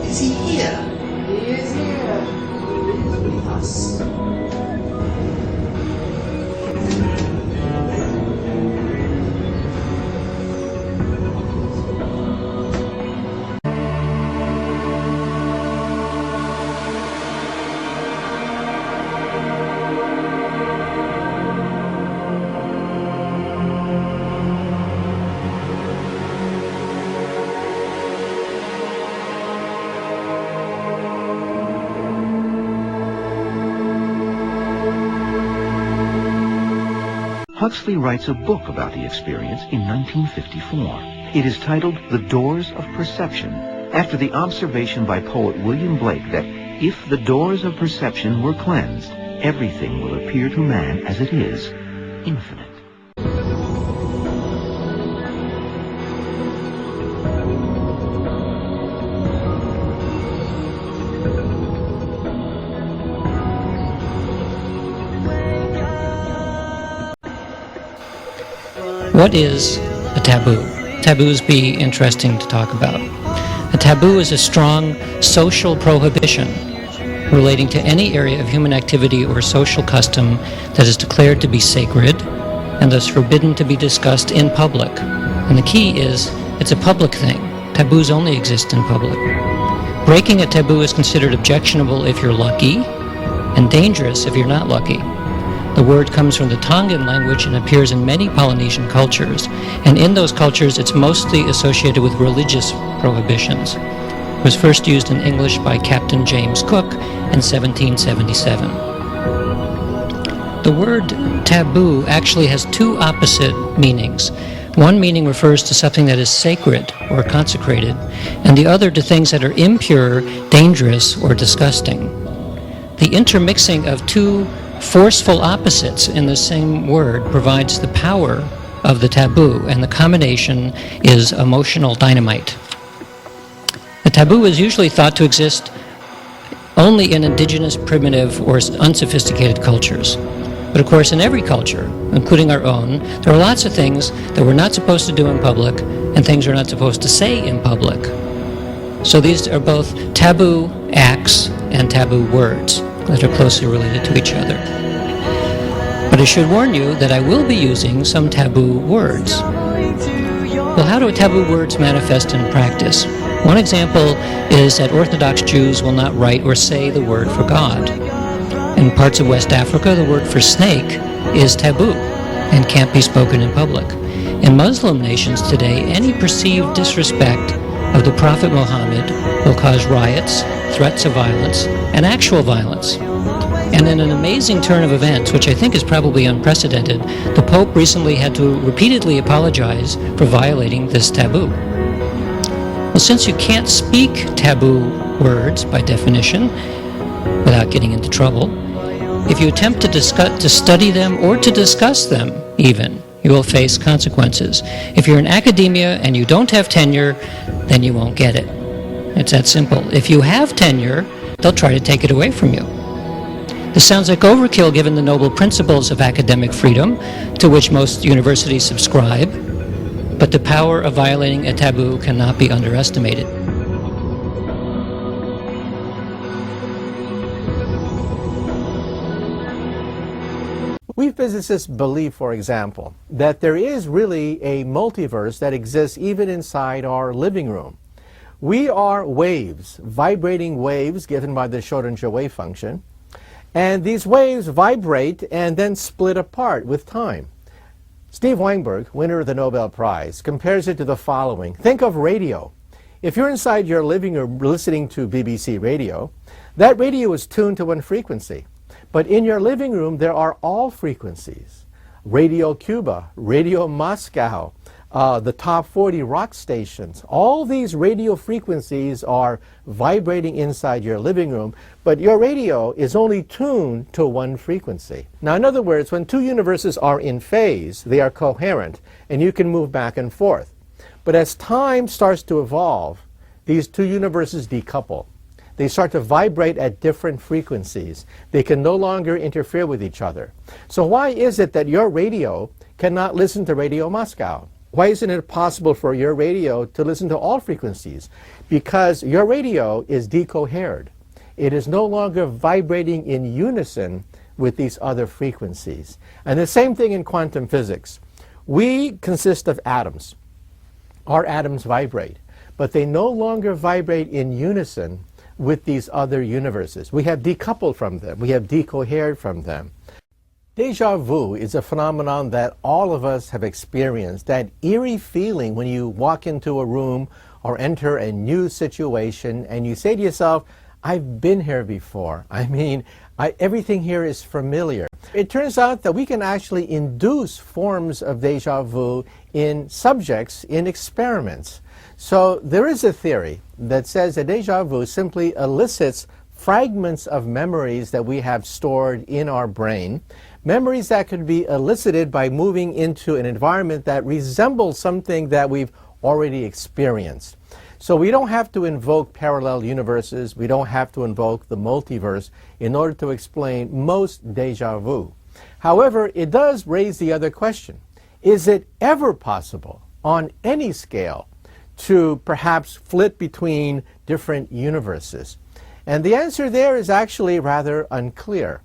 Is he here? He is here. He is with us. Huxley writes a book about the experience in 1954. It is titled The Doors of Perception, after the observation by poet William Blake that if the doors of perception were cleansed, everything will appear to man as it is, infinite. What is a taboo? Taboos be interesting to talk about. A taboo is a strong social prohibition relating to any area of human activity or social custom that is declared to be sacred and thus forbidden to be discussed in public. And the key is, it's a public thing. Taboos only exist in public. Breaking a taboo is considered objectionable if you're lucky and dangerous if you're not lucky. The word comes from the Tongan language and appears in many Polynesian cultures, and in those cultures it's mostly associated with religious prohibitions. It was first used in English by Captain James Cook in 1777. The word taboo actually has two opposite meanings. One meaning refers to something that is sacred or consecrated, and the other to things that are impure, dangerous, or disgusting. The intermixing of two forceful opposites in the same word provides the power of the taboo, and the combination is emotional dynamite. The taboo is usually thought to exist only in indigenous, primitive, or unsophisticated cultures. But of course, in every culture, including our own, there are lots of things that we're not supposed to do in public and things we're not supposed to say in public. So these are both taboo acts and taboo words that are closely related to each other. But I should warn you that I will be using some taboo words. Well, how do taboo words manifest in practice? One example is that Orthodox Jews will not write or say the word for God. In parts of West Africa, the word for snake is taboo and can't be spoken in public. In Muslim nations today, any perceived disrespect of the Prophet Muhammad will cause riots, threats of violence, and actual violence. And in an amazing turn of events, which I think is probably unprecedented, the Pope recently had to repeatedly apologize for violating this taboo. Well, since you can't speak taboo words by definition without getting into trouble, if you attempt to study them or to discuss them even, you will face consequences. If you're in academia and you don't have tenure, then you won't get it. It's that simple. If you have tenure, they'll try to take it away from you. This sounds like overkill given the noble principles of academic freedom to which most universities subscribe, but the power of violating a taboo cannot be underestimated. We physicists believe, for example, that there is really a multiverse that exists even inside our living room. We are waves, vibrating waves given by the Schrödinger wave function, and these waves vibrate and then split apart with time. Steve Weinberg, winner of the Nobel Prize, compares it to the following. Think of radio. If you're inside your living room listening to BBC radio, that radio is tuned to one frequency. But in your living room, there are all frequencies. Radio Cuba, Radio Moscow, the top 40 rock stations. All these radio frequencies are vibrating inside your living room, but your radio is only tuned to one frequency. Now, in other words, when two universes are in phase, they are coherent, and you can move back and forth. But as time starts to evolve, these two universes decouple. They start to vibrate at different frequencies. They can no longer interfere with each other. So why is it that your radio cannot listen to Radio Moscow? Why isn't it possible for your radio to listen to all frequencies? Because your radio is decohered. It is no longer vibrating in unison with these other frequencies. And the same thing in quantum physics. We consist of atoms. Our atoms vibrate, but they no longer vibrate in unison with these other universes. We have decoupled from them. We have decohered from them. Deja vu is a phenomenon that all of us have experienced, that eerie feeling when you walk into a room or enter a new situation and you say to yourself, I've been here before. I mean, everything here is familiar. It turns out that we can actually induce forms of deja vu in subjects in experiments. So there is a theory that says that deja vu simply elicits fragments of memories that we have stored in our brain, memories that could be elicited by moving into an environment that resembles something that we've already experienced. So we don't have to invoke parallel universes, we don't have to invoke the multiverse in order to explain most deja vu. However, it does raise the other question. Is it ever possible, on any scale, to perhaps flit between different universes? And the answer there is actually rather unclear.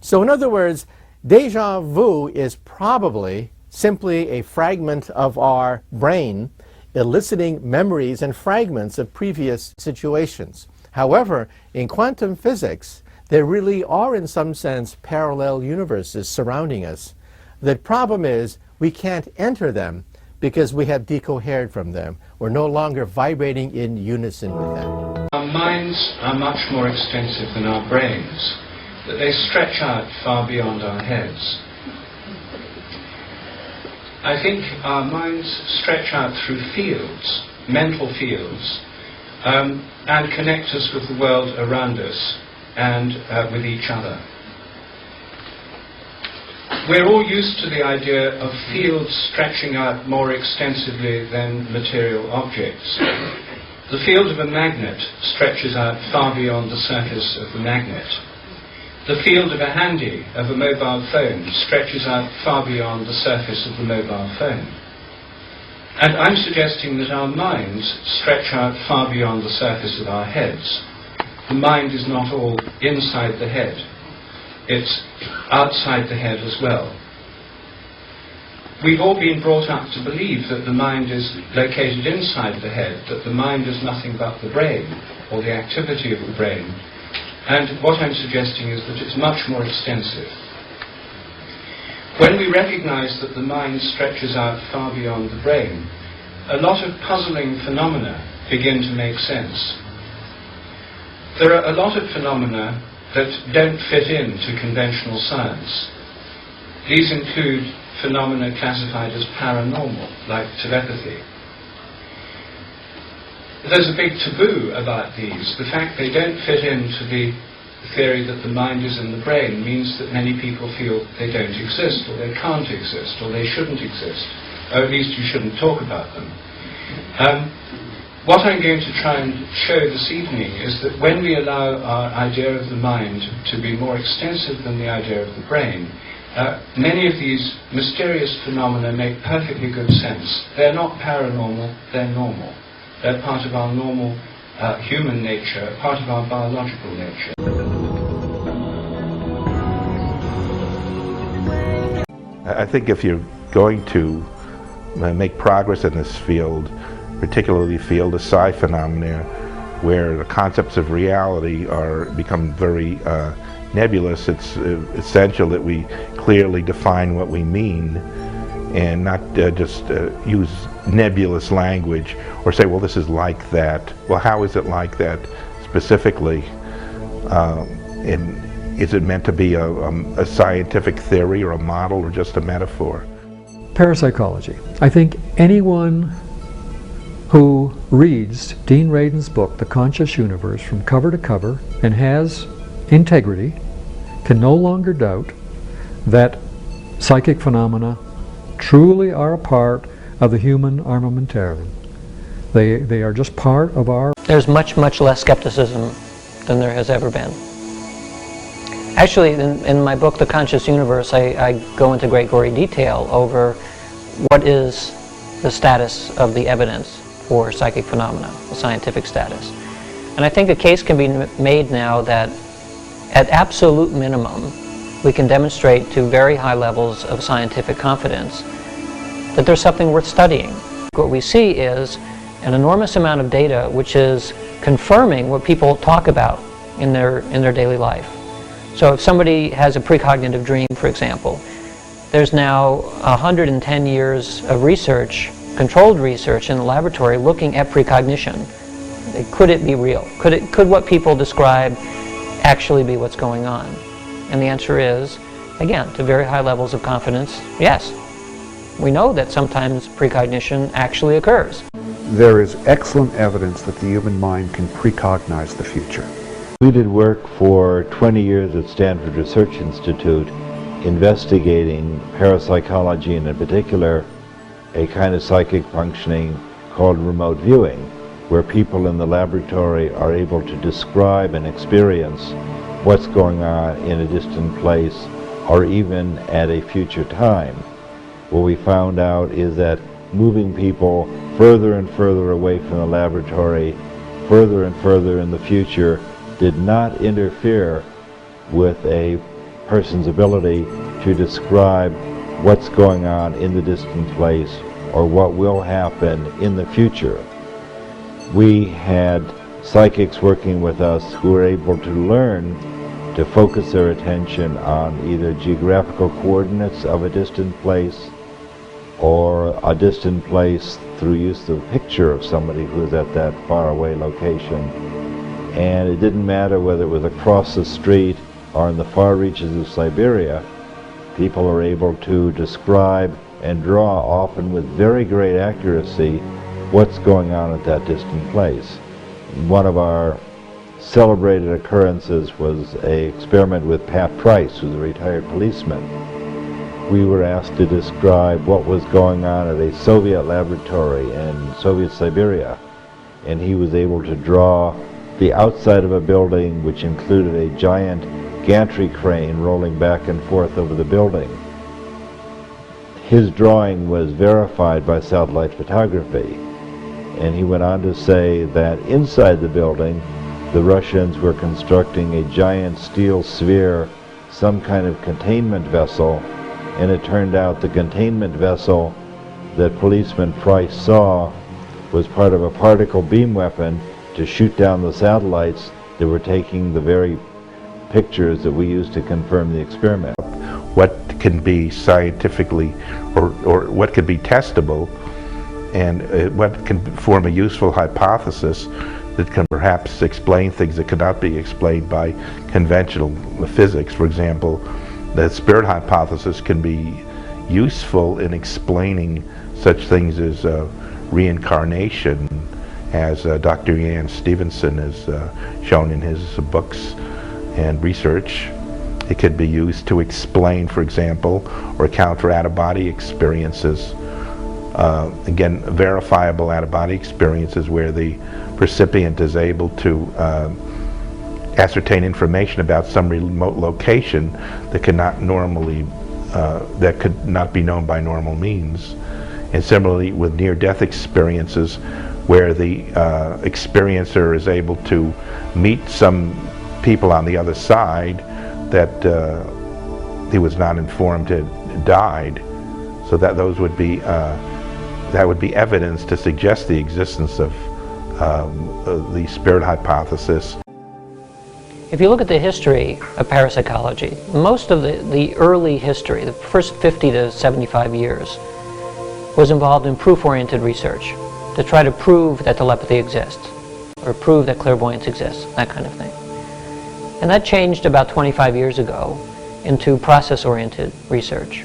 So in other words, deja vu is probably simply a fragment of our brain eliciting memories and fragments of previous situations. However, in quantum physics, there really are in some sense parallel universes surrounding us. The problem is we can't enter them because we have decohered from them. We're no longer vibrating in unison with them. Our minds are much more extensive than our brains, that they stretch out far beyond our heads. I think our minds stretch out through fields, mental fields, and connect us with the world around us and with each other. We're all used to the idea of fields stretching out more extensively than material objects. The field of a magnet stretches out far beyond the surface of the magnet. The field of a handy, of a mobile phone, stretches out far beyond the surface of the mobile phone. And I'm suggesting that our minds stretch out far beyond the surface of our heads. The mind is not all inside the head. It's outside the head as well. We've all been brought up to believe that the mind is located inside the head, that the mind is nothing but the brain, or the activity of the brain. And what I'm suggesting is that it's much more extensive. When we recognize that the mind stretches out far beyond the brain, a lot of puzzling phenomena begin to make sense. There are a lot of phenomena that don't fit into conventional science. These include phenomena classified as paranormal, like telepathy. There's a big taboo about these. The fact they don't fit into the theory that the mind is in the brain means that many people feel they don't exist, or they can't exist, or they shouldn't exist, or at least you shouldn't talk about them. What I'm going to try and show this evening is that when we allow our idea of the mind to be more extensive than the idea of the brain, many of these mysterious phenomena make perfectly good sense. They're not paranormal, they're normal. They're part of our normal human nature, part of our biological nature. I think if you're going to make progress in this field, particularly the field of psi phenomena, where the concepts of reality become very nebulous, it's essential that we clearly define what we mean and not just use nebulous language or say, well, this is like that. Well, how is it like that specifically? And is it meant to be a scientific theory or a model or just a metaphor? parapsychology. I think anyone who reads Dean Radin's book, The Conscious Universe, from cover to cover, and has integrity, can no longer doubt that psychic phenomena truly are a part of the human armamentarium. They are just part of our... There's much, much less skepticism than there has ever been. Actually, in my book, The Conscious Universe, I go into great gory detail over what is the status of the evidence for psychic phenomena, the scientific status. And I think a case can be made now that at absolute minimum, we can demonstrate to very high levels of scientific confidence that there's something worth studying. What we see is an enormous amount of data which is confirming what people talk about in their daily life. So if somebody has a precognitive dream, for example, there's now 110 years of research, controlled research in the laboratory looking at precognition. Could it be real? Could what people describe actually be what's going on? And the answer is, again, to very high levels of confidence, yes. We know that sometimes precognition actually occurs. There is excellent evidence that the human mind can precognize the future. We did work for 20 years at Stanford Research Institute investigating parapsychology, and in particular a kind of psychic functioning called remote viewing, where people in the laboratory are able to describe and experience what's going on in a distant place or even at a future time. What we found out is that moving people further and further away from the laboratory, further and further in the future, did not interfere with a person's ability to describe what's going on in the distant place or what will happen in the future. We had psychics working with us who were able to learn to focus their attention on either geographical coordinates of a distant place or a distant place through use of a picture of somebody who's at that faraway location. And it didn't matter whether it was across the street or in the far reaches of Siberia. People are able to describe and draw, often with very great accuracy, what's going on at that distant place. One of our celebrated occurrences was an experiment with Pat Price, who's a retired policeman. We were asked to describe what was going on at a Soviet laboratory in Soviet Siberia, and he was able to draw the outside of a building which included a giant gantry crane rolling back and forth over the building. His drawing was verified by satellite photography, and he went on to say that inside the building the Russians were constructing a giant steel sphere, some kind of containment vessel, and it turned out the containment vessel that policeman Price saw was part of a particle beam weapon to shoot down the satellites that were taking the very pictures that we used to confirm the experiment. What can be scientifically or what could be testable, and what can form a useful hypothesis that can perhaps explain things that cannot be explained by conventional physics. For example, the spirit hypothesis can be useful in explaining such things as reincarnation, as Dr. Ian Stevenson has shown in his books and research. It could be used to explain, for example, or counter out-of-body experiences. Again, verifiable out-of-body experiences where the recipient is able to ascertain information about some remote location that cannot normally, that could not be known by normal means. And similarly with near-death experiences where the experiencer is able to meet some people on the other side that he was not informed had died. So that those would be that would be evidence to suggest the existence of the spirit hypothesis. If you look at the history of parapsychology, most of the early history, the first 50 to 75 years, was involved in proof-oriented research to try to prove that telepathy exists or prove that clairvoyance exists, that kind of thing. And that changed about 25 years ago into process-oriented research.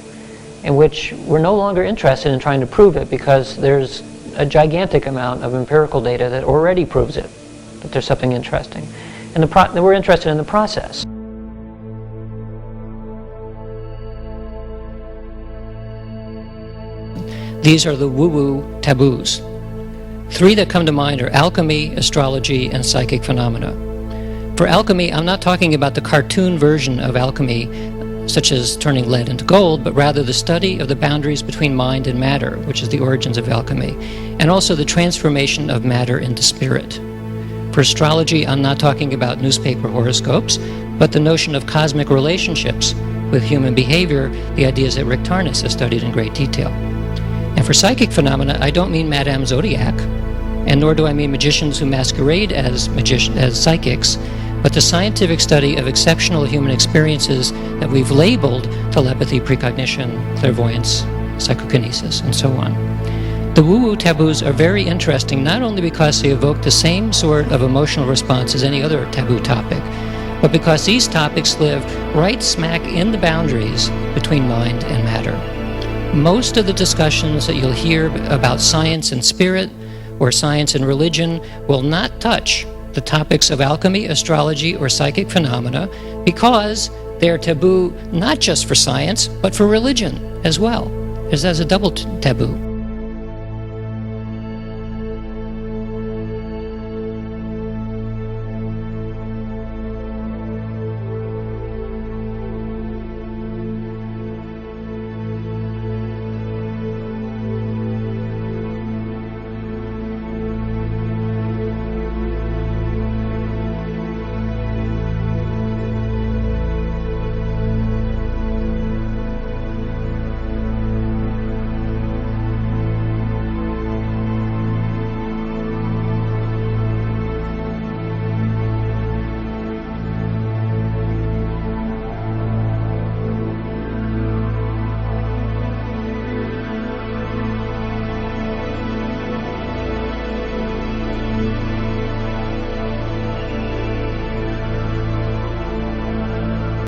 in which we're no longer interested in trying to prove it because there's a gigantic amount of empirical data that already proves it, that there's something interesting. And we're interested in the process. These are the woo-woo taboos. 3 that come to mind are alchemy, astrology, and psychic phenomena. For alchemy, I'm not talking about the cartoon version of alchemy, such as turning lead into gold, but rather the study of the boundaries between mind and matter, which is the origins of alchemy, and also the transformation of matter into spirit. For astrology, I'm not talking about newspaper horoscopes, but the notion of cosmic relationships with human behavior, the ideas that Rick Tarnas has studied in great detail. And for psychic phenomena, I don't mean Madame Zodiac, and nor do I mean magicians who masquerade as psychics, but the scientific study of exceptional human experiences that we've labeled telepathy, precognition, clairvoyance, psychokinesis, and so on. The woo-woo taboos are very interesting not only because they evoke the same sort of emotional response as any other taboo topic, but because these topics live right smack in the boundaries between mind and matter. Most of the discussions that you'll hear about science and spirit or science and religion will not touch the topics of alchemy, astrology, or psychic phenomena because they're taboo not just for science, but for religion as well, as a double taboo.